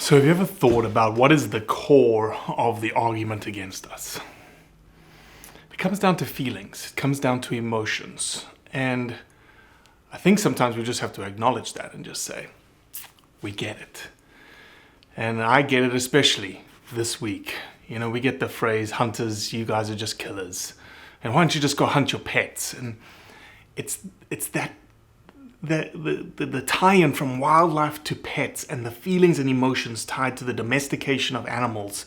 So have you ever thought about what is the core of the argument against us? It comes down to feelings. It comes down to emotions. And I think sometimes we just have to acknowledge that and just say, we get it. And I get it especially this week. You know, we get the phrase, hunters, you guys are just killers. And why don't you just go hunt your pets? And it's that the tie-in from wildlife to pets and the feelings and emotions tied to the domestication of animals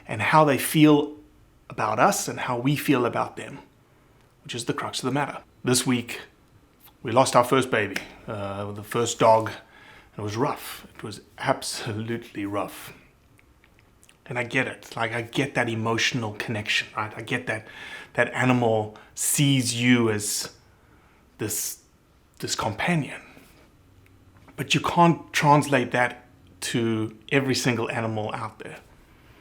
and how they feel about us and how we feel about them, which is the crux of the matter. This week, we lost our first baby, the first dog. It was rough. It was absolutely rough. And I get it. Like, I get that emotional connection, right? I get that animal sees you as this companion. But you can't translate that to every single animal out there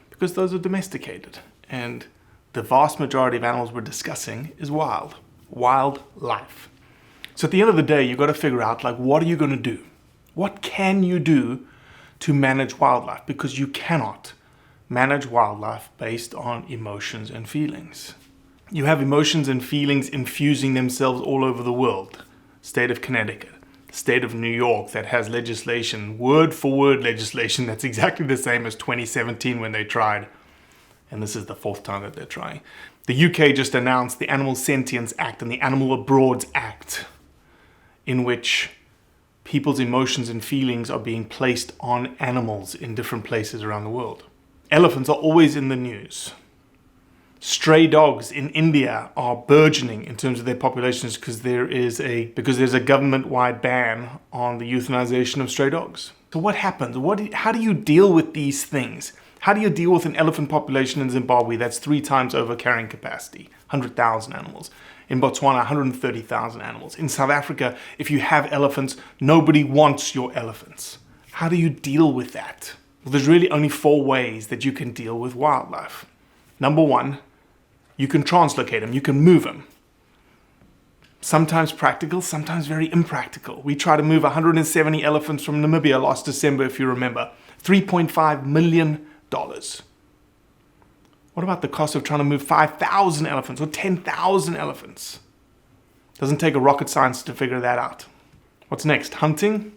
because those are domesticated. And the vast majority of animals we're discussing is wildlife. So at the end of the day, you've got to figure out, like, what are you going to do? What can you do to manage wildlife? Because you cannot manage wildlife based on emotions and feelings. You have emotions and feelings infusing themselves all over the world. State of Connecticut, state of New York that has legislation, word for word legislation that's exactly the same as 2017 when they tried. And this is the fourth time that they're trying. The UK just announced the Animal Sentience Act and the Animal Abroad Act, in which people's emotions and feelings are being placed on animals in different places around the world. Elephants are always in the news. Stray dogs in India are burgeoning in terms of their populations because there's a government-wide ban on the euthanization of stray dogs. So what happens? How do you deal with these things? How do you deal with an elephant population in Zimbabwe that's 3 times over carrying capacity, 100,000 animals? In Botswana, 130,000 animals. In South Africa, if you have elephants, nobody wants your elephants. How do you deal with that? Well, there's really only 4 ways that you can deal with wildlife. Number 1, you can translocate them, you can move them. Sometimes practical, sometimes very impractical. We tried to move 170 elephants from Namibia last December, if you remember. $3.5 million. What about the cost of trying to move 5,000 elephants or 10,000 elephants? Doesn't take a rocket science to figure that out. What's next? Hunting?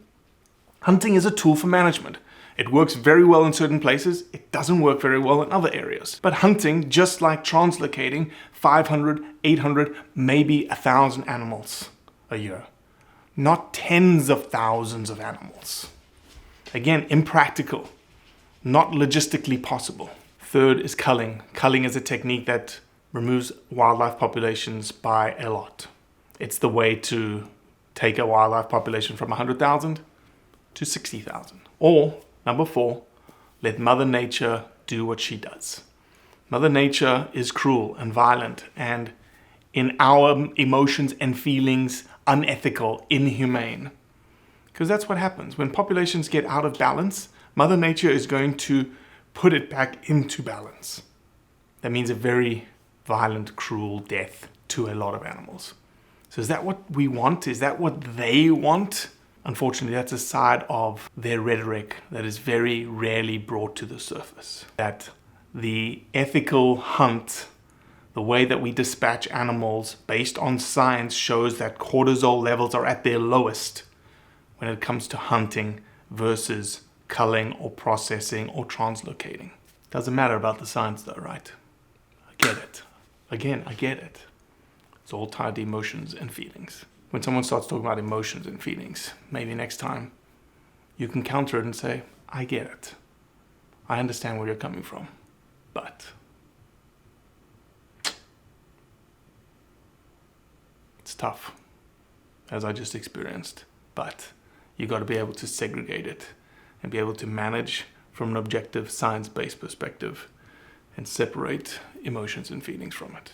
Hunting is a tool for management. It works very well in certain places. It doesn't work very well in other areas. But hunting, just like translocating 500, 800, maybe 1,000 animals a year. Not tens of thousands of animals. Again, impractical. Not logistically possible. Third is culling. Culling is a technique that removes wildlife populations by a lot. It's the way to take a wildlife population from 100,000 to 60,000. Or, number 4, let Mother Nature do what she does. Mother Nature is cruel and violent and, in our emotions and feelings, unethical, inhumane. Because that's what happens. When populations get out of balance, Mother Nature is going to put it back into balance. That means a very violent, cruel death to a lot of animals. So is that what we want? Is that what they want? Unfortunately, that's a side of their rhetoric that is very rarely brought to the surface. That the ethical hunt, the way that we dispatch animals based on science, shows that cortisol levels are at their lowest when it comes to hunting versus culling or processing or translocating. Doesn't matter about the science though, right? I get it. Again, I get it. It's all tied to emotions and feelings. When someone starts talking about emotions and feelings, maybe next time you can counter it and say, I get it. I understand where you're coming from, but it's tough, as I just experienced, but you got to be able to segregate it and be able to manage from an objective, science-based perspective and separate emotions and feelings from it.